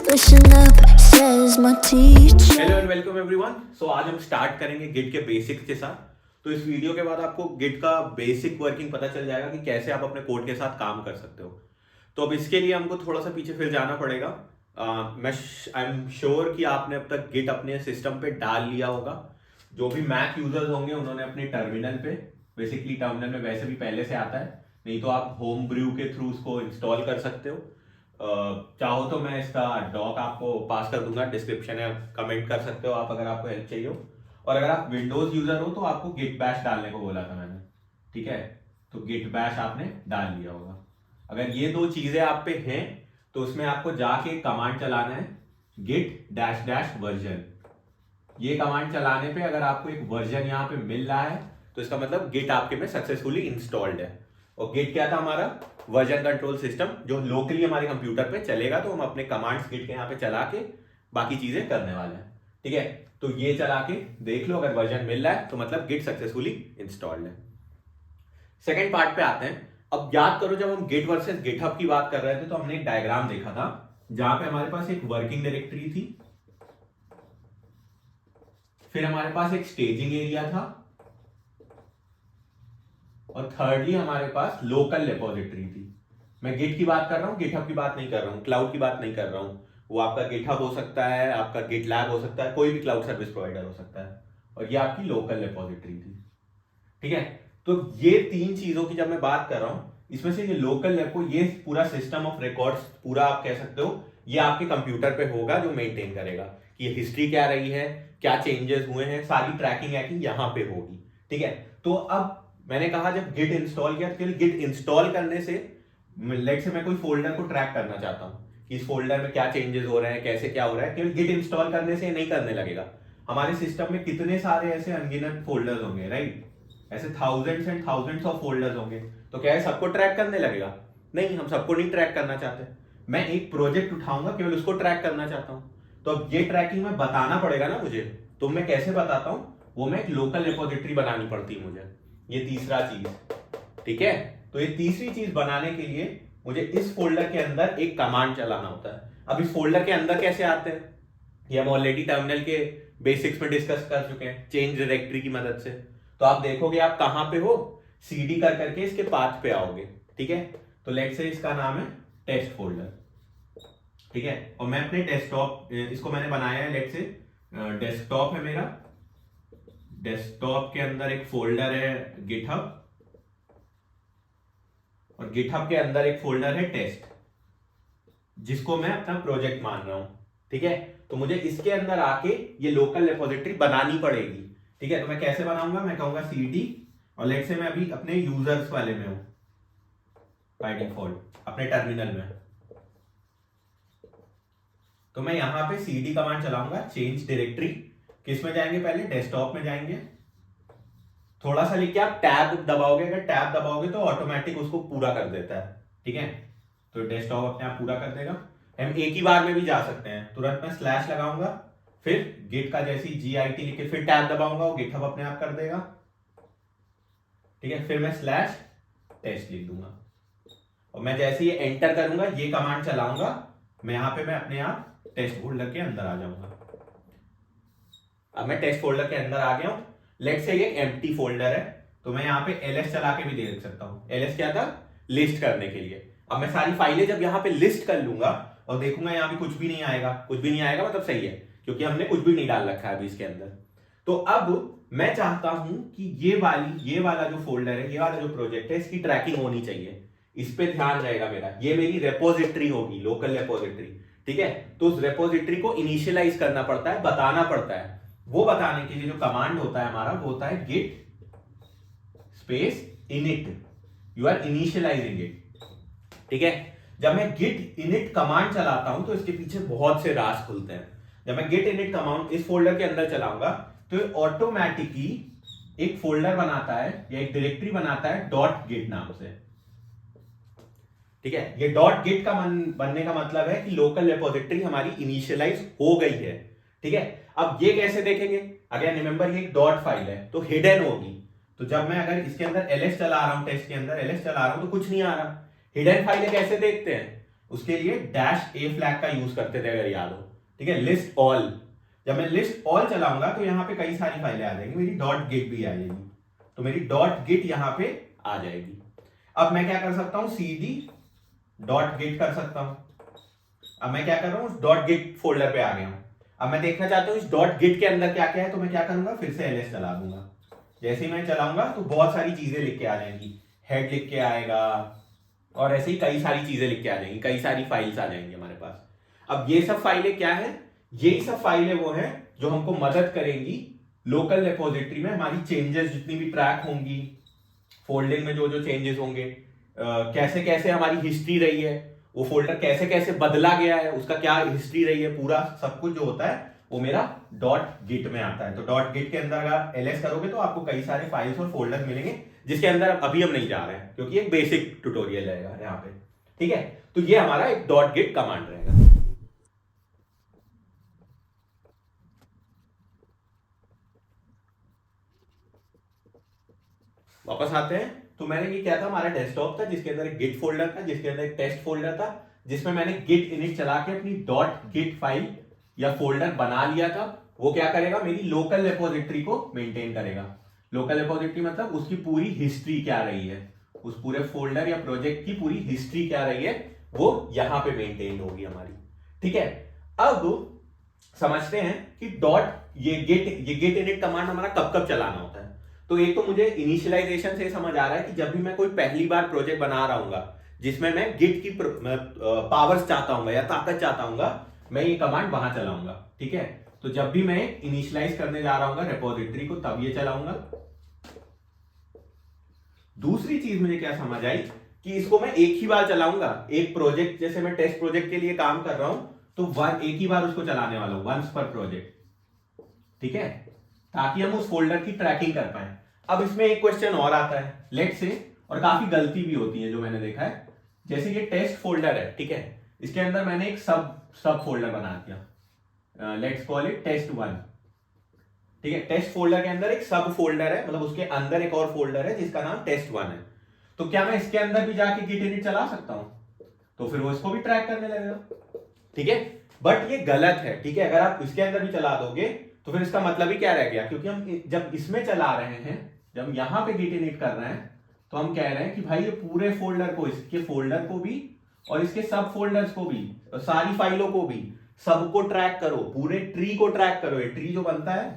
Listen up, says my teacher. Hello and welcome everyone. So आज हम start करेंगे Git के बेसिक्स के साथ। तो इस वीडियो के बाद आपको गिट का बेसिक वर्किंग पता चल जाएगा कि कैसे आप अपने कोड के साथ काम कर सकते हो। तो अब इसके लिए हमको थोड़ा सा पीछे फिर जाना पड़ेगा। मैं आई एम श्योर कि आपने अब तक गिट अपने सिस्टम पे डाल लिया होगा। जो भी मैक यूजर्स होंगे उन्होंने अपने टर्मिनल पे, बेसिकली टर्मिनल में वैसे भी पहले से आता है, नहीं तो आप होम ब्रू के थ्रू उसको इंस्टॉल कर सकते हो। चाहो तो मैं इसका डॉक आपको पास कर दूंगा, डिस्क्रिप्शन में कमेंट कर सकते हो आप अगर आपको हेल्प चाहिए हो। और अगर आप विंडोज यूजर हो तो आपको गिट बैश डालने को बोला था मैंने, ठीक है। तो गिट बैश आपने डाल लिया होगा। अगर ये दो चीजें आप पे हैं तो उसमें आपको जाके कमांड चलाना है, गिट डैश डैश वर्जन। ये कमांड चलाने पे अगर आपको एक वर्जन यहाँ पे मिल रहा है तो इसका मतलब गिट आपके में सक्सेसफुली इंस्टॉल्ड है। और गिट क्या था? हमारा वर्जन कंट्रोल सिस्टम जो लोकली हमारे कंप्यूटर पे चलेगा। तो हम अपने कमांड्स गिट के यहाँ पे चला के बाकी चीजें करने वाले हैं, ठीक है। तो ये चला के देख लो, अगर वर्जन मिल रहा है तो मतलब गिट सक्सेसफुली इंस्टॉल्ड है। सेकेंड पार्ट पे आते हैं। अब याद करो, जब हम गिट वर्सेस गिटहब की बात कर रहे थे तो हमने एक डायग्राम देखा था जहां पे हमारे पास एक वर्किंग डायरेक्टरी थी, फिर हमारे पास एक स्टेजिंग एरिया था, और थर्डली हमारे पास लोकल रिपोजिटरी थी। मैं गिट की बात कर रहा हूँ, गिटहब की बात नहीं कर रहा हूँ, क्लाउड की बात नहीं कर रहा हूँ। वो आपका गिटहब हो सकता है, आपका गिट लैब हो सकता है, कोई भी क्लाउड सर्विस प्रोवाइडर हो सकता है। और ये आपकी लोकल रिपोजिटरी थी, ठीक है। तो ये तीन चीजों की जब मैं बात कर रहा हूं, इसमें से ये लोकल रेपो, ये पूरा सिस्टम ऑफ रिकॉर्ड्स पूरा आप कह सकते हो ये आपके कंप्यूटर पे होगा, जो मेंटेन करेगा कि ये हिस्ट्री क्या रही है, क्या चेंजेस हुए हैं, सारी ट्रैकिंग वैकिंग यहाँ पे होगी, ठीक है। तो अब मैंने कहा जब गिट इंस्टॉल किया तो गिट इंस्टॉल करने से लेट से मैं कोई फोल्डर को ट्रैक करना चाहता हूँ कि इस फोल्डर में क्या चेंजेस हो रहे हैं, कैसे क्या हो रहा है, केवल गिट इंस्टॉल करने से नहीं करने लगेगा। हमारे सिस्टम में कितने सारे ऐसे अनगिनत फोल्डर्स होंगे, राइट। ऐसे thousands and thousands of folders होंगे। तो क्या है, सबको ट्रैक करने लगेगा? नहीं, हम सबको नहीं ट्रैक करना चाहते। मैं एक प्रोजेक्ट उठाऊंगा, केवल उसको ट्रैक करना चाहता हूं। तो अब ये ट्रैकिंग में बताना पड़ेगा ना मुझे। तो मैं कैसे बताता हूं? वो मैं एक लोकल रिपोजिटरी बनानी पड़ती है मुझे। ये तीसरा चीज, ठीक है। तो ये तीसरी चीज बनाने के लिए मुझे इस फोल्डर के अंदर एक कमांड चलाना होता है। अब इस फोल्डर के अंदर कैसे आते हैं ये हम ऑलरेडी टर्मिनल के बेसिक्स में डिस्कस कर चुके हैं, चेंज डायरेक्टरी की मदद से। तो आप देखोगे आप कहां पे हो, सीडी कर करके इसके पाथ पे आओगे, ठीक है। तो लेट से इसका नाम है टेस्ट फोल्डर, ठीक है। और मैं अपने डेस्कटॉप, इसको मैंने बनाया है, लेट से डेस्कटॉप है मेरा। डेस्कटॉप के अंदर एक फोल्डर है गिटहब, और गिटहब के अंदर एक फोल्डर है टेस्ट, जिसको मैं अपना प्रोजेक्ट मान रहा हूं, ठीक है। तो मुझे इसके अंदर आके ये लोकल रिपोजिटरी बनानी पड़ेगी, ठीक है। तो मैं कैसे बनाऊंगा? मैं कहूंगा cd, और लेट से मैं अभी अपने यूजर्स वाले में हूं बाय डिफॉल्ट अपने टर्मिनल में। तो मैं यहां पे cd कमांड चलाऊंगा, चेंज डायरेक्टरी। किस में जाएंगे? पहले डेस्कटॉप में जाएंगे। थोड़ा सा लिख के आप टैब दबाओगे, अगर टैब दबाओगे तो ऑटोमेटिक उसको पूरा कर देता है, ठीक है। तो डेस्कटॉप अपने आप पूरा कर देगा। हम एक ही बार में भी जा सकते हैं। तुरंत मैं स्लैश लगाऊंगा, फिर गिट का जैसी GIT लिख के फिर टैब दबाऊंगा, वो गिटहब अपने आप कर देगा, ठीक है। फिर मैं स्लैश टेस्ट लिख दूंगा, और मैं जैसे ये एंटर करूंगा, ये कमांड चलाऊंगा, मैं यहां पे मैं अपने आप टेस्ट फोल्डर के अंदर आ जाऊंगा। अब मैं टेस्ट फोल्डर के अंदर आ गया हूं। लेट से ये एम्प्टी फोल्डर है, तो मैं यहाँ पे ls चला के भी देख सकता हूं। ls क्या था? लिस्ट करने के लिए। अब मैं सारी फाइलें जब यहाँ पे लिस्ट कर लूंगा और देखूंगा यहाँ पे कुछ भी नहीं आएगा, कुछ भी नहीं आएगा मतलब सही है, क्योंकि हमने कुछ भी नहीं डाल रखा है अभी इसके अंदर। तो अब मैं चाहता हूं कि ये वाला जो फोल्डर है, ये वाला जो प्रोजेक्ट है, इसकी ट्रैकिंग होनी चाहिए। इस पे ध्यान रहेगा मेरा। ये मेरी रेपोजिटरी होगी, लोकल रेपोजिटरी, ठीक है। तो उस रेपोजिटरी को इनिशियलाइज करना पड़ता है, बताना पड़ता है। वो बताने के लिए जो कमांड होता है हमारा, वो होता है git space init. You are initialising it, ठीक है। जब मैं गिट इनिट कमांड चलाता हूं तो इसके पीछे बहुत से राज खुलते हैं। जब मैं गिट इनिट कमांड इस फोल्डर के अंदर चलाऊंगा तो ऑटोमेटिकली एक फोल्डर बनाता है या एक डायरेक्टरी बनाता है डॉट गिट नाम से, ठीक है। ये डॉट गिट का बनने का मतलब है कि लोकल रिपोजिटरी हमारी इनिशियलाइज हो गई है, ठीक है। अब ये कैसे देखेंगे? अगर रिमेंबर ये एक डॉट फाइल है तो हिडन होगी। तो जब मैं अगर इसके अंदर ls चला रहा हूं, टेस्ट के अंदर ls चला रहा हूं तो कुछ नहीं आ रहा। हिडन फाइलें कैसे देखते हैं? उसके लिए डैश ए फ्लैग का यूज करते थे, अगर याद हो। ठीक है, लिस्ट ऑल, जब मैं लिस्ट ऑल चलाऊंगा तो यहाँ पे कई सारी फाइलें आ जाएंगी, मेरी डॉट गिट भी आ जाएगी, तो मेरी डॉट गिट यहाँ पे आ जाएगी। अब मैं क्या कर सकता हूँ, cd डॉट गिट कर सकता हूँ। अब मैं क्या कर रहा हूँ, डॉट गिट फोल्डर पे आ गया हूँ। अब मैं देखना चाहता हूँ इस डॉट गिट के अंदर क्या क्या है, तो मैं क्या करूंगा, फिर से ls चला दूंगा। जैसे ही मैं चलाऊंगा तो बहुत सारी चीजें लिख के आ जाएंगी, हेड लिख के आएगा और ऐसे ही कई सारी चीजें लिख के आ जाएंगी, कई सारी फाइल्स आ जाएंगी हमारे पास। अब ये सब फाइलें क्या है, यही सब फाइलें वो हैं जो हमको मदद करेंगी लोकल रिपोजिटरी में हमारी चेंजेस जितनी भी ट्रैक होंगी, फोल्डिंग में जो जो चेंजेस होंगे, कैसे कैसे हमारी हिस्ट्री रही है, वो फोल्डर कैसे कैसे बदला गया है, उसका क्या हिस्ट्री रही है, पूरा सब कुछ जो होता है वो मेरा डॉट गिट में आता है। तो डॉट गिट के अंदर अगर ls करोगे तो आपको कई सारे फाइल्स और फोल्डर्स मिलेंगे, जिसके अंदर अभी हम नहीं जा रहे हैं क्योंकि एक बेसिक ट्यूटोरियल रहेगा यहाँ पे। ठीक है, तो ये हमारा एक डॉट गिट कमांड रहेगा। वापस आते हैं, तो मैंने ये क्या था, हमारा डेस्कटॉप था जिसके अंदर एक गिट फोल्डर था, जिसके अंदर एक टेस्ट फोल्डर था, जिसमें मैंने गिट इनिट चला के अपनी डॉट गिट फाइल या फोल्डर बना लिया था। वो क्या करेगा, मेरी लोकल रिपोजिटरी को मेंटेन करेगा। लोकल रिपोजिटरी मतलब उसकी पूरी हिस्ट्री क्या रही है, उस पूरे फोल्डर या प्रोजेक्ट की पूरी हिस्ट्री क्या रही है, वो यहां पे मेंटेन होगी हमारी। ठीक है, अब समझते हैं कि ये गेट इनिट कमांड हमारा कब कब चलाना होता है। तो एक तो मुझे इनिशियलाइजेशन से समझ आ रहा है कि जब भी मैं कोई पहली बार प्रोजेक्ट बना रहा हूँ जिसमें मैं गिट की पावर्स चाहता हूँ या ताकत चाहता हूँ, मैं ये कमांड वहां चलाऊंगा। ठीक है, तो जब भी मैं इनिशियलाइज करने जा रहा हूँ रिपोजिटरी को, तब ये चलाऊंगा। दूसरी चीज मुझे क्या समझ आई कि इसको मैं एक ही बार चलाऊंगा। एक प्रोजेक्ट, जैसे मैं टेस्ट प्रोजेक्ट के लिए काम कर रहा हूं तो एक ही बार उसको चलाने वाला हूं, वंस पर प्रोजेक्ट। ठीक है, ताकि हम उस फोल्डर की ट्रैकिंग कर पाए। अब इसमें एक क्वेश्चन और आता है, लेट से, और काफी गलती भी होती है जो मैंने देखा है। जैसे ये टेस्ट फोल्डर है, ठीक है, इसके अंदर मैंने एक सब फोल्डर बना दिया, लेट्स कॉल इट test1। ठीक है, टेस्ट फोल्डर के अंदर एक सब फोल्डर है, मतलब उसके अंदर एक और फोल्डर है जिसका नाम test1 है। तो क्या मैं इसके अंदर भी जाके गिट इनिट चला सकता हूं? तो फिर वो इसको भी ट्रैक करने लगेगा। ठीक है, बट ये गलत है। ठीक है, अगर आप इसके अंदर भी चला दोगे तो फिर इसका मतलब ही क्या रह गया, क्योंकि हम जब इसमें चला रहे हैं, जब यहां पे गिट इनिट कर रहे हैं, तो हम कह रहे हैं कि भाई ये पूरे फोल्डर को, इसके फोल्डर को भी और इसके सब फोल्डर्स को भी, और सारी फाइलों को भी, सबको ट्रैक करो, पूरे ट्री को ट्रैक करो। ये ट्री जो बनता है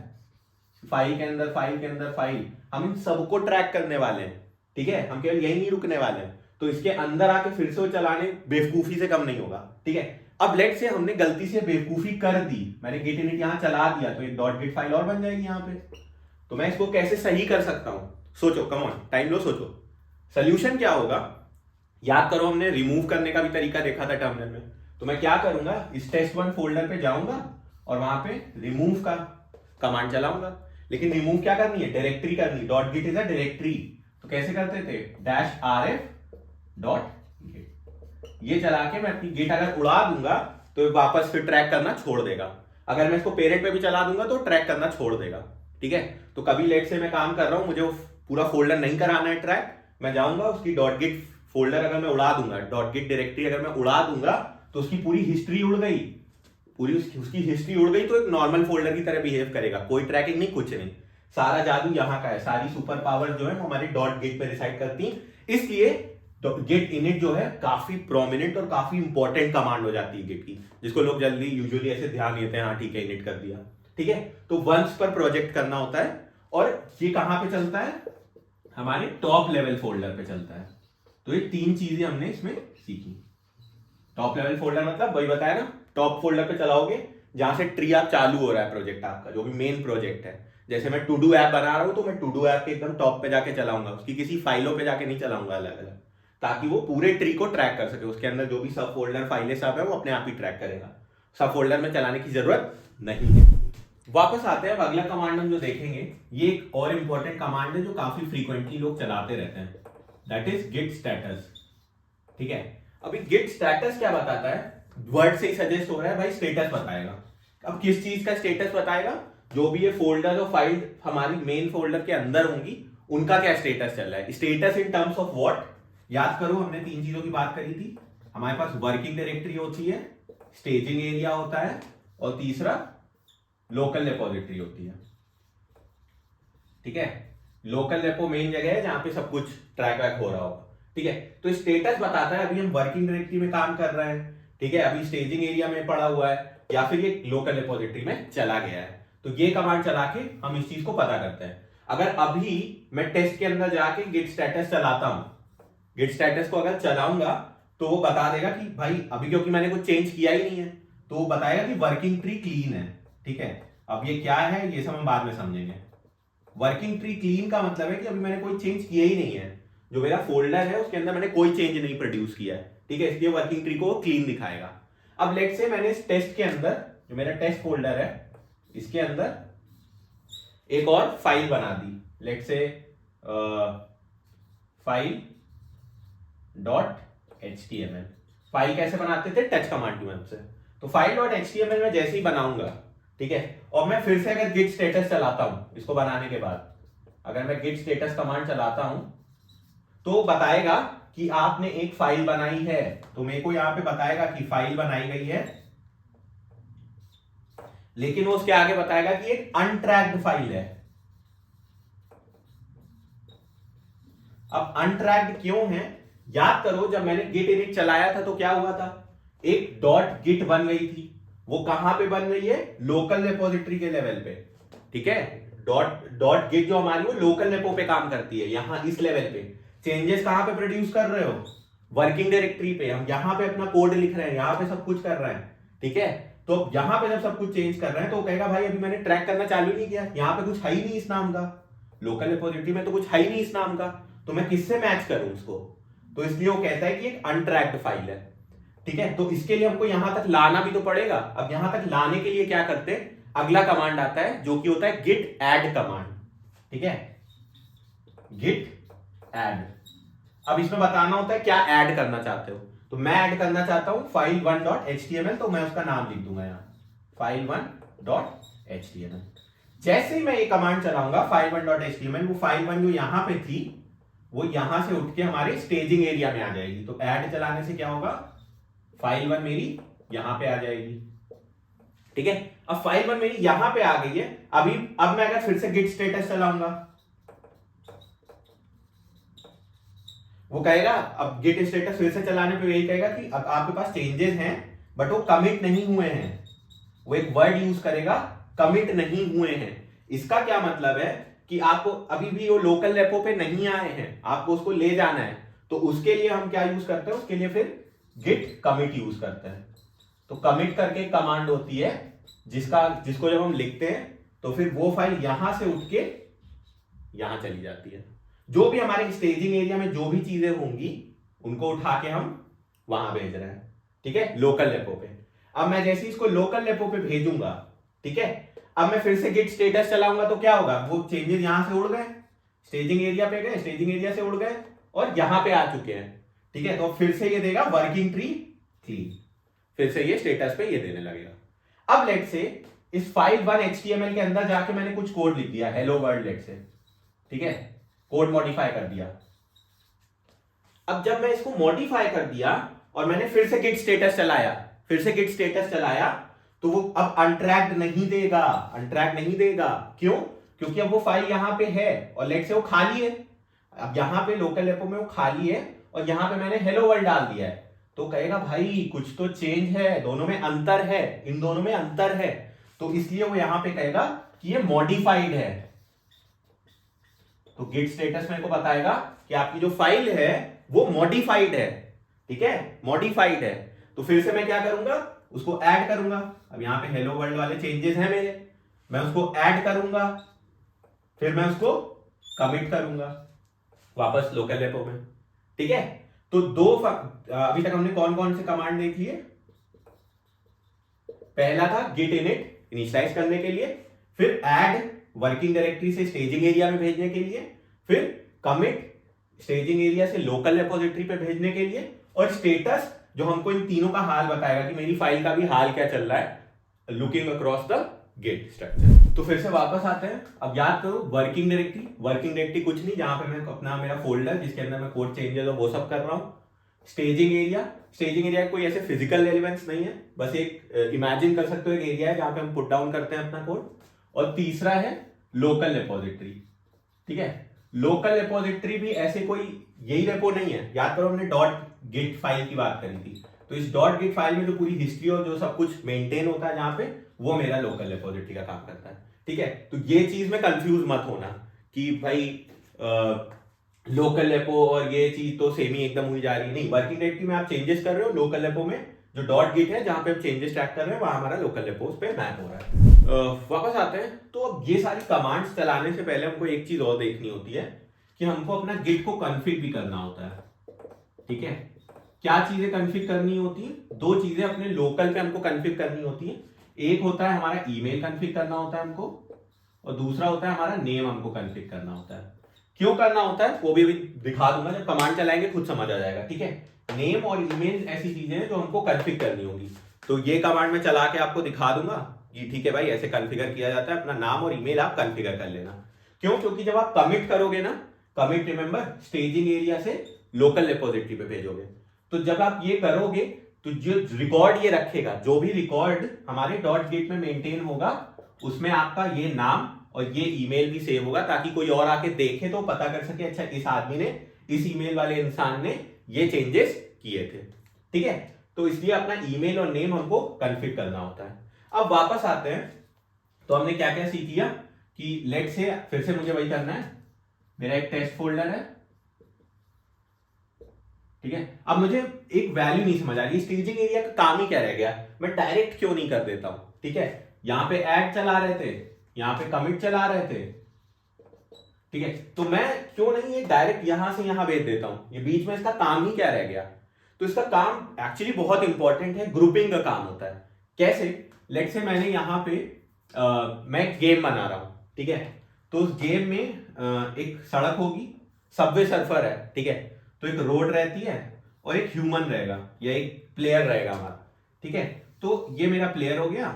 फाइल के अंदर फाइल, हम इन सबको ट्रैक करने वाले हैं। ठीक है, हम केवल यही नहीं रुकने वाले हैं। तो इसके अंदर आके फिर से वो चलाने बेवकूफी से कम नहीं होगा। ठीक है, अब लेट से हमने गलती से बेवकूफी कर दी, मैंने गिट इनिट यहां चला दिया, तो एक डॉट गिट फाइल और बन जाएगी यहां पे। तो मैं इसको कैसे सही कर सकता हूं? सोचो, कम ऑन, टाइम लो, सोचो। सोल्यूशन क्या होगा? याद करो, हमने रिमूव करने का भी तरीका देखा था टर्मिनल में। तो मैं क्या करूंगा, इस test1 फोल्डर पे जाऊंगा और वहां पे रिमूव का कमांड चलाऊंगा। लेकिन रिमूव क्या करनी है, डायरेक्टरी करनी। Dot git is a directory, तो कैसे करते थे, -rf.git। ये चला के मैं अपनी गिट अगर उड़ा दूंगा तो वापस फिर ट्रैक करना छोड़ देगा। अगर मैं इसको पेरेंट पे भी चला दूंगा तो ट्रैक करना छोड़ देगा। ठीक है, तो कभी लेट से मैं काम कर रहा हूं, मुझे वो पूरा फोल्डर नहीं कराना है ट्रैक, मैं जाऊंगा उसकी डॉट गिट फोल्डर अगर मैं उड़ा दूंगा, डॉट गिट डायरेक्टरी अगर मैं उड़ा दूंगा, तो उसकी पूरी हिस्ट्री उड़ गई, पूरी उसकी हिस्ट्री उड़ गई, तो एक नॉर्मल फोल्डर की तरह बिहेव करेगा, कोई ट्रैकिंग नहीं, कुछ नहीं। सारा जादू यहाँ का है, सारी सुपर पावर जो है वो हमारी डॉट गिट पे रिसाइड करती है। इसलिए गिट इनिट जो है काफी प्रोमिनेंट और काफी इंपॉर्टेंट कमांड हो जाती है गिट की, जिसको लोग जल्दी यूजुअली ऐसे ध्यान देते हैं, हाँ ठीक है इनिट कर दिया। ठीक है, तो वंस पर प्रोजेक्ट करना होता है, और ये कहां पे चलता है, हमारे टॉप लेवल फोल्डर पे चलता है। तो ये तीन चीजें हमने इसमें सीखी। टॉप लेवल फोल्डर मतलब वही बताया ना, टॉप फोल्डर पे चलाओगे जहां से ट्री आप चालू हो रहा है प्रोजेक्ट आपका, जो भी मेन प्रोजेक्ट है। जैसे मैं टू डू ऐप बना रहा हूं, तो मैं टू डू ऐप के एकदम टॉप पे जाके चलाऊंगा, उसकी किसी फाइलों पे जाके नहीं चलाऊंगा अलग अलग, ताकि वो पूरे ट्री को ट्रैक कर सके। उसके अंदर जो भी सब फोल्डर फाइलें सब है वो अपने आप ही ट्रैक करेगा, सब फोल्डर में चलाने की जरूरत नहीं है। वापस आते हैं, अब अगला कमांड हम जो देखेंगे, ये एक और इंपॉर्टेंट कमांड है जो काफी फ्रीक्वेंटली लोग चलाते रहते हैं, दैट इज गिट स्टेटस। ठीक है, अभी गिट स्टेटस क्या बताता है, वर्ड से ही सजेस्ट हो रहा है भाई, स्टेटस बताएगा। अब किस चीज का स्टेटस बताएगा, जो भी ये फोल्डर और फाइल हमारी मेन फोल्डर के अंदर होंगी, उनका क्या स्टेटस चल रहा है। Status in terms of what, याद करो हमने तीन चीजों की बात करी थी, हमारे पास वर्किंग डायरेक्टरी होती है, स्टेजिंग एरिया होता है, और तीसरा लोकल रिपोजिटरी होती है। ठीक है, लोकल रेपो मेन जगह है जहां पे सब कुछ ट्रैक वैक हो रहा होगा। ठीक है, तो स्टेटस बताता है अभी हम वर्किंग डायरेक्टरी में काम कर रहे हैं, ठीक है, अभी स्टेजिंग एरिया में पड़ा हुआ है, या फिर ये लोकल रिपोजिटरी में चला गया है। तो ये कमांड चला के हम इस चीज को पता करते हैं। अगर अभी मैं टेस्ट के अंदर जाके गिट स्टेटस चलाता हूं, गिट स्टेटस को अगर चलाऊंगा तो वो बता देगा कि भाई अभी क्योंकि मैंने कुछ चेंज किया ही नहीं है, तो वो बताएगा कि वर्किंग ट्री क्लीन है। ठीक है, अब ये क्या है ये सब हम बाद में समझेंगे। वर्किंग ट्री क्लीन का मतलब है कि अभी मैंने कोई चेंज किया ही नहीं है, जो मेरा फोल्डर है उसके अंदर मैंने कोई चेंज नहीं प्रोड्यूस किया है। ठीक है, इसलिए वर्किंग ट्री को क्लीन दिखाएगा। अब लेट्स से मैंने इस टेस्ट के अंदर, जो मेरा टेस्ट फोल्डर है, इसके अंदर एक और फाइल बना दी, let's say file .html। File कैसे बनाते थे? टच कमांड की मदद से। तो फाइल .html में जैसे ही बनाऊंगा, ठीक है, और मैं फिर से अगर गिट स्टेटस चलाता हूं इसको बनाने के बाद, अगर मैं गिट स्टेटस कमांड चलाता हूं तो बताएगा कि आपने एक फाइल बनाई है। तो मेरे को यहां पे बताएगा कि फाइल बनाई गई है, लेकिन वो उसके आगे बताएगा कि एक अनट्रैक्ड फाइल है। अब अनट्रैक्ड क्यों है? याद करो जब मैंने गिट इनिट चलाया था तो क्या हुआ था, एक डॉट गिट बन गई थी। वो कहां पे बन रही है? लोकल रिपोजिटरी के लेवल पे। ठीक है, डॉट गिट जो हमारी वो लोकल रेपो पे काम करती है, यहां इस लेवल पे। चेंजेस कहां पे प्रोड्यूस कर रहे हो? वर्किंग डायरेक्टरी पे। हम यहां पे अपना कोड लिख रहे हैं, यहां पे सब कुछ कर रहे हैं। ठीक है, तो यहां पे जब सब कुछ चेंज कर रहे हैं तो वो कहेगा भाई अभी मैंने ट्रैक करना चालू नहीं किया, यहां पे कुछ है ही नहीं इस नाम का, लोकल रिपोजिटरी में तो कुछ है ही नहीं इस नाम का, तो मैं किससे मैच करूं उसको? तो इसलिए वो कहता है कि एक अनट्रैक्ड फाइल है। ठीक है, तो इसके लिए हमको यहां तक लाना भी तो पड़ेगा। अब यहां तक लाने के लिए क्या करते हैं, अगला कमांड आता है जो कि होता है गिट ऐड कमांड। ठीक है, गिट ऐड। अब इसमें बताना होता है क्या ऐड करना चाहते हो। तो मैं ऐड करना चाहता हूं file1.html, तो मैं उसका नाम लिख दूंगा यहां file1.html। जैसे ही मैं ये कमांड चलाऊंगा file1.html, वो file1 जो यहां पे थी वो यहां से उठ के हमारे स्टेजिंग एरिया में आ जाएगी। तो ऐड चलाने से क्या होगा, file1 मेरी यहां पे आ जाएगी। ठीक है, अब file1 मेरी यहां पे आ गई है। अब मैं अगर फिर से गिट स्टेटस चलाऊंगा, वो कहेगा, अब गिट स्टेटस फिर से चलाने पे यही कहेगा कि अब आपके पास चेंजेस हैं बट वो कमिट नहीं हुए हैं। वो एक वर्ड यूज करेगा, कमिट नहीं हुए हैं। इसका क्या मतलब है कि आपको अभी भी वो लोकल रेपो पे नहीं आए हैं, आपको उसको ले जाना है। तो उसके लिए हम क्या यूज करते हैं, उसके लिए फिर गिट कमिट यूज करते हैं। तो कमिट करके कमांड होती है जिसको जब हम लिखते हैं तो फिर वो फाइल यहां से उठ के यहां चली जाती है। जो भी हमारे स्टेजिंग एरिया में जो भी चीजें होंगी उनको उठा के हम वहां भेज रहे हैं। ठीक है, लोकल रेपो पे। अब मैं जैसे इसको लोकल रेपो पे भेजूंगा, ठीक है, अब मैं फिर से गिट स्टेटस चलाऊंगा तो क्या होगा, वो चेंजेस यहां से उड़ गए, स्टेजिंग एरिया पे गए, स्टेजिंग एरिया से उड़ गए और यहां पे आ चुके हैं। ठीक है, तो फिर से ये देगा वर्किंग ट्री क्लीन, फिर से ये स्टेटस पे ये देने लगेगा। अब लेट से इस file1.html के अंदर जाके मैंने कुछ कोड लिख दिया, हेलो वर्ल्ड लेट से। ठीक है, कोड मॉडिफाई कर दिया। अब जब मैं इसको मॉडिफाई कर दिया और मैंने फिर से गिट स्टेटस चलाया, तो वो अब अनट्रैक्ड नहीं देगा। क्यों? क्योंकि अब वो फाइल यहां पे है और लेट से वो खाली है। अब यहां पे लोकल रेपो में वो खाली है और यहां पे मैंने हेलो वर्ल्ड डाल दिया है। तो कहेगा भाई कुछ तो चेंज है, दोनों में अंतर है, इन दोनों में अंतर है। तो इसलिए वो यहां पे कहेगा कि ये मॉडिफाइड है। तो गिट स्टेटस मेरे को बताएगा कि आपकी जो फाइल है वो मॉडिफाइड है। ठीक है, मॉडिफाइड है। तो फिर से मैं क्या करूंगा, उसको ऐड करूंगा। अब यहां पे हेलो वर्ल्ड वाले चेंजेस हैं मेरे, मैं उसको ऐड करूंगा, फिर मैं उसको कमिट करूंगा वापस लोकल रेपो में। ठीक है, तो अभी तक हमने कौन कौन से कमांड देख लिए। पहला था गिट इनिट, इनिशियलाइज करने के लिए, फिर ऐड वर्किंग डायरेक्टरी से स्टेजिंग एरिया में भेजने के लिए, फिर कमिट स्टेजिंग एरिया से लोकल रिपोजिटरी पे भेजने के लिए, और स्टेटस जो हमको इन तीनों का हाल बताएगा कि मेरी फाइल का भी हाल क्या चल रहा है, looking across the git structure. तो फिर से वापस आते हैं। अब याद करो वर्किंग डायरेक्टरी कुछ नहीं, जहां पे मैं अपना मेरा फोल्डर जिसके अंदर मैं कोड चेंजेस और वो सब कर रहा हूं। स्टेजिंग एरिया कोई ऐसे फिजिकल रेलेवेंस नहीं है, बस एक इमेजिन कर सकते हो एक एरिया है जहां पे हम पुट डाउन करते हैं अपना कोड। और तीसरा है लोकल रिपोजिटरी। ठीक है, लोकल रिपोजिटरी भी ऐसे कोई यही रेपो नहीं है। याद करो हमने डॉट गिट फाइल की बात करी थी, तो इस डॉट गिट फाइल में जो पूरी हिस्ट्री और जो सब कुछ मेंटेन होता है जहां पे, वो मेरा लोकल रिपोजिटरी का काम करता है। ठीक है, तो ये चीज में कंफ्यूज मत होना कि भाई लोकल रेपो और ये चीज तो सेम ही एकदम हुई जा रही है। नहीं, वर्किंग डायरेक्टरी में आप चेंजेस कर रहे हो, लोकल रेपो में जो डॉट गिट है जहां पे आप चेंजेस ट्रैक कर रहे हैं वहां हमारा लोकल रेपोज पे मैप हो रहा है। वापस आते हैं, तो अब ये सारी कमांड्स चलाने से पहले हमको एक चीज और देखनी होती है कि हमको अपना गिट को कॉन्फ़िग भी करना होता है। ठीक है, क्या चीजें कॉन्फ़िग करनी होती है? दो चीजें अपने लोकल पे हमको कॉन्फ़िग करनी होती है। एक होता है हमारा ईमेल कॉन्फ़िग करना होता है हमको, और दूसरा होता है हमारा नेम हमको कॉन्फ़िग करना होता है। क्यों करना होता है वो भी दिखा दूंगा, जब कमांड चलाएंगे खुद समझ आ जाएगा। ठीक है, नेम और ईमेल ऐसी चीजें हैं जो हमको कॉन्फ़िग करनी होगी, तो ये कमांड में चला के आपको दिखा दूंगा कि ठीक है भाई ऐसे कॉन्फ़िगर किया जाता है, अपना नाम और ईमेल आप कॉन्फ़िगर कर लेना। क्यों? क्योंकि जब आप कमिट करोगे ना, कमिट रिमेंबर स्टेजिंग एरिया से लोकल रिपोजिटरी पे भेजोगे, तो जब आप ये करोगे तो जो रिकॉर्ड ये रखेगा, जो भी रिकॉर्ड हमारे डॉट गिट में मेंटेन होगा, उसमें आपका ये नाम और ये ईमेल भी सेव होगा, ताकि कोई और आके देखे तो पता कर सके अच्छा इस आदमी ने, इस ईमेल वाले इंसान ने ये चेंजेस किए थे। ठीक है, तो इसलिए अपना ईमेल और नेम हमको कॉन्फ़िग करना होता है। अब वापस आते हैं, तो हमने क्या क्या सीख लिया कि लेट से फिर से मुझे वही करना है, मेरा एक टेस्ट फोल्डर है। ठीक है, अब मुझे एक वैल्यू नहीं समझ आ रही, स्टेजिंग एरिया का काम ही क्या रह गया, मैं डायरेक्ट क्यों नहीं कर देता हूं। ठीक है, यहां पे ऐड चला रहे थे, यहां पे कमिट चला रहे थे। ठीक है, तो मैं क्यों नहीं ये डायरेक्ट यहां से यहां भेज देता हूं, ये बीच में इसका काम ही क्या रह गया। तो इसका काम एक्चुअली बहुत इंपॉर्टेंट है, ग्रुपिंग का काम होता है। कैसे? लेट से मैंने यहां पे मैं गेम बना रहा हूं। ठीक है, तो उस गेम में एक सड़क होगी, सबवे सर्फर है। ठीक है, तो एक रोड रहती है और एक ह्यूमन रहेगा या एक प्लेयर रहेगा हमारा। ठीक है, तो ये मेरा प्लेयर हो गया,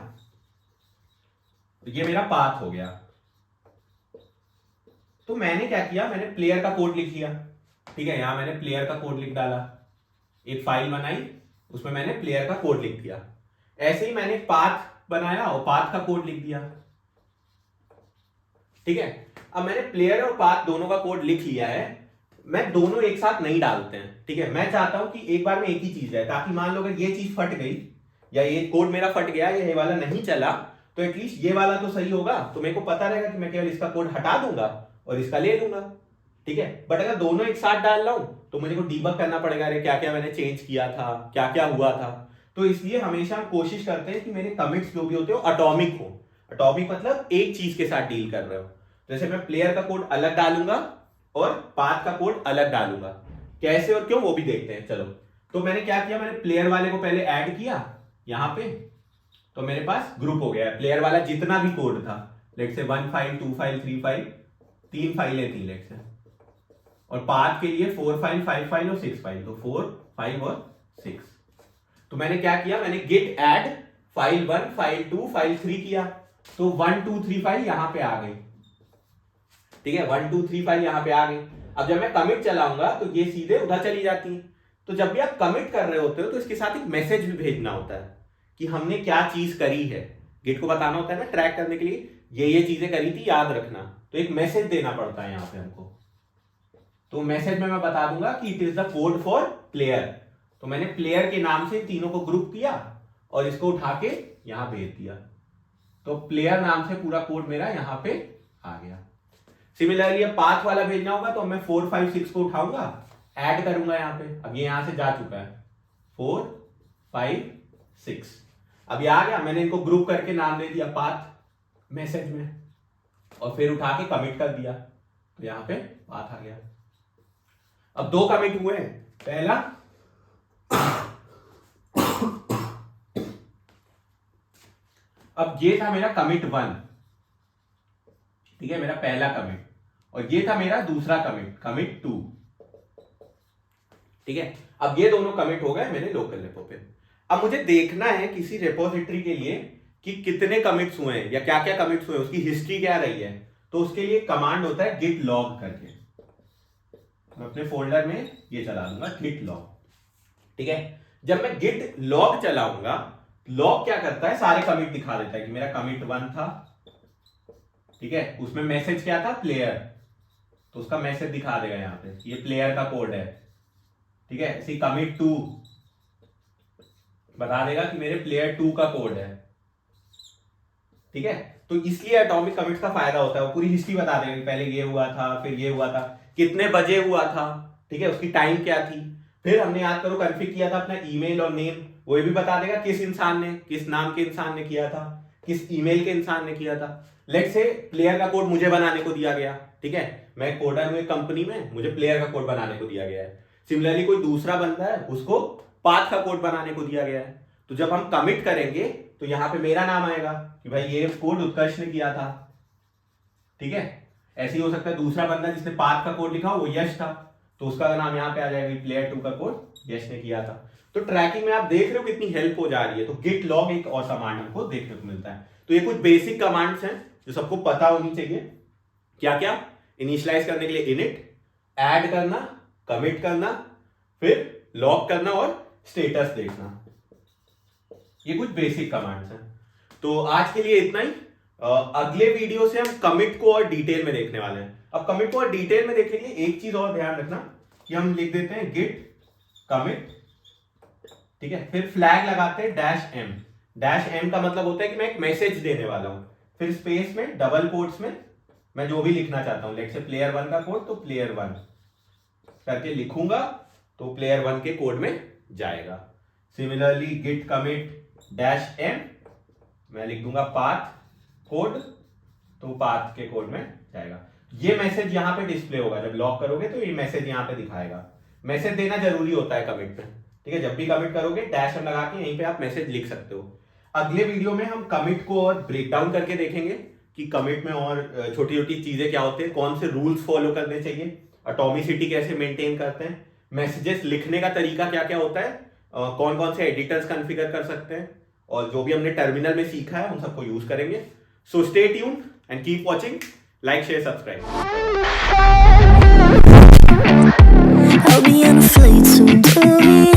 ये मेरा पाथ हो गया। तो मैंने क्या किया, मैंने प्लेयर का कोड लिख लिया। ठीक है, यहां मैंने प्लेयर का कोड लिख डाला, एक फाइल बनाई, उसमें मैंने प्लेयर का कोड लिख दिया। ऐसे ही मैंने पाथ बनाया और पाथ का कोड लिख दिया। ठीक है, अब मैंने प्लेयर और पाथ दोनों का कोड लिख लिया है, मैं दोनों एक साथ नहीं डालते हैं। ठीक है, मैं चाहता हूं कि एक बार में एक ही चीज है, ताकि मान लो अगर ये चीज फट गई या ये कोड मेरा फट गया या ये वाला नहीं चला, तो एटलीस्ट ये वाला तो सही होगा, तो मेरे को पता रहेगा कि मैं केवल इसका कोड हटा दूंगा और इसका ले लूंगा। ठीक है, बट अगर दोनों एक साथ डाल रहा हूं तो मुझे को डीबग करना पड़ेगा, अरे क्या क्या मैंने चेंज किया था, क्या क्या हुआ था। तो इसलिए हमेशा हम कोशिश करते हैं कि मेरे कमिट्स जो भी होते हो अटॉमिक हो। अटॉमिक मतलब एक चीज के साथ डील कर रहे हो। जैसे मैं प्लेयर का कोड अलग डालूंगा और पाथ का कोड अलग डालूंगा, कैसे और क्यों वो भी देखते हैं। चलो, तो मैंने क्या किया, मैंने प्लेयर वाले को पहले ऐड किया यहां पे, तो मेरे पास ग्रुप हो गया। प्लेयर वाला जितना भी कोड था, लेट से 1 फाइल 2 फाइल 3 फाइल, 3 फाइलें थी लेट से, और पाथ के लिए 4 फाइल 5 फाइल और 6 फाइल, तो 4 5 और 6। तो मैंने क्या किया, मैंने git add file 1 file 2 file 3 किया, तो 1 2 3 फाइल यहां पे आ गई। ठीक है, 1 2 3 फाइल यहां पे आ गई। अब जब मैं कमिट चलाऊंगा तो ये सीधे उधर चली जाती है। तो जब भी आप कमिट कर रहे होते हो तो इसके साथ एक मैसेज भी भेजना होता है कि हमने क्या चीज करी है। गिट को बताना होता है ना ट्रैक करने के लिए, ये चीजें करी थी याद रखना, तो एक मैसेज देना पड़ता है यहां पे हमको। तो मैसेज में मैं बता दूंगा कि it is the code for player. तो मैंने प्लेयर के नाम से तीनों को ग्रुप किया और इसको उठा के यहां भेज दिया, तो प्लेयर नाम से पूरा कोड मेरा यहां पे आ गया। सिमिलरली अब पाथ वाला भेजना होगा तो मैं 4 5 6 को उठाऊंगा, ऐड करूंगा यहां पे। अब ये यहां से जा चुका है 4 5 6, अब ये आ गया, मैंने इनको ग्रुप करके नाम दे दिया पाथ मैसेज में, और फिर उठा के कमिट कर दिया, तो यहां पे पाथ आ गया। अब 2 कमिट हुए, पहला अब ये था मेरा कमिट 1, ठीक है, मेरा पहला कमिट, और ये था मेरा दूसरा कमिट, कमिट 2। ठीक है, अब ये दोनों कमिट हो गए मेरे लोकल रेपो पे। अब मुझे देखना है किसी रेपोजिटरी के लिए कि कितने कमिट्स हुए हैं या क्या क्या कमिट्स हुए हैं, उसकी हिस्ट्री क्या रही है। तो उसके लिए कमांड होता है git log करके, मैं अपने फोल्डर में ये चला दूंगा git log। ठीक है। जब मैं git log चलाऊंगा, log क्या करता है, सारे कमिट दिखा देता है कि मेरा कमिट 1 था, ठीक है, उसमें मैसेज क्या था, प्लेयर, तो उसका मैसेज दिखा देगा यहाँ पे, ये प्लेयर का कोड है, ठीक है। इसी कमिट 2 बता देगा कि मेरे प्लेयर 2 का कोड है, ठीक है। तो इसलिए एटॉमिक कमिट्स का फायदा होता है, वो पूरी हिस्ट्री बता देगा कि पहले ये हुआ था, फिर ये हुआ था, कितने बजे हुआ था, ठीक है, उसकी टाइम क्या थी, फिर हमने याद करो कॉन्फ़िग किया था अपना ईमेल और नेम, वो भी बता देगा किस इंसान ने, किस नाम के इंसान ने किया था, किस ईमेल के इंसान ने किया था। लेट्स से प्लेयर का कोड मुझे बनाने को दिया गया, ठीक है, मैं कोडर हूं एक कंपनी में, मुझे प्लेयर का कोड बनाने को दिया गया है। सिमिलरली कोई दूसरा बंदा है, उसको पाथ का कोड बनाने को दिया गया है, तो जब हम कमिट करेंगे तो यहां पे मेरा नाम आएगा कि भाई ये कोड उत्कर्ष ने किया था, ठीक है। ऐसे ही हो सकता है दूसरा बंदा जिसने पाथ का कोड लिखा वो यश था, तो उसका नाम यहाँ पे आ जाएगा, प्लेयर 2 का कोड यश ने किया था। तो ट्रैकिंग में आप देख रहे हो कितनी हेल्प हो जा रही है। तो गिट लॉग एक और कमांड हमको देखने को मिलता है। तो ये कुछ बेसिक कमांड्स हैं जो सबको पता होनी चाहिए। क्या क्या? इनिशियलाइज करने के लिए इनिट, ऐड करना, कमिट करना, फिर लॉग करना और स्टेटस देखना, ये कुछ बेसिक कमांड्स हैं। तो आज के लिए इतना ही। अगले वीडियो से हम कमिट को और डिटेल में देखने वाले हैं। अब कमिट को और डिटेल में देखने के लिए एक चीज और ध्यान रखना कि हम लिख देते हैं गिट कमिट, ठीक है, फिर फ्लैग लगाते हैं -m। -m का मतलब होता है कि मैं एक मैसेज देने वाला हूं, फिर स्पेस में डबल कोट्स में मैं जो भी लिखना चाहता हूं, लेट्स से प्लेयर 1 का कोड, तो प्लेयर 1 करके लिखूंगा तो प्लेयर 1 के कोड में जाएगा। सिमिलरली गिट कमिट -m मैं लिख दूंगा पाथ कोड, तो पाथ के कोड में जाएगा। ये मैसेज यहां पे डिस्प्ले होगा, जब लॉक करोगे तो ये मैसेज यहां पे दिखाएगा। मैसेज देना जरूरी होता है कमिट में, ठीक है। जब भी कमिट करोगे -m लगा के यहीं पे आप मैसेज लिख सकते हो। अगले वीडियो में हम कमिट को और ब्रेक डाउन करके देखेंगे कि कमिट में और छोटी छोटी चीजें क्या होती है, कौन से रूल्स फॉलो करने चाहिए, एटॉमिसिटी कैसे मेंटेन करते हैं, मैसेजेस लिखने का तरीका क्या क्या होता है, कौन कौन से एडिटर्स कॉन्फ़िगर कर सकते हैं, और जो भी हमने टर्मिनल में सीखा है उन सबको यूज करेंगे। So stay tuned and keep watching, like share subscribe. I'll be on a flight soon to be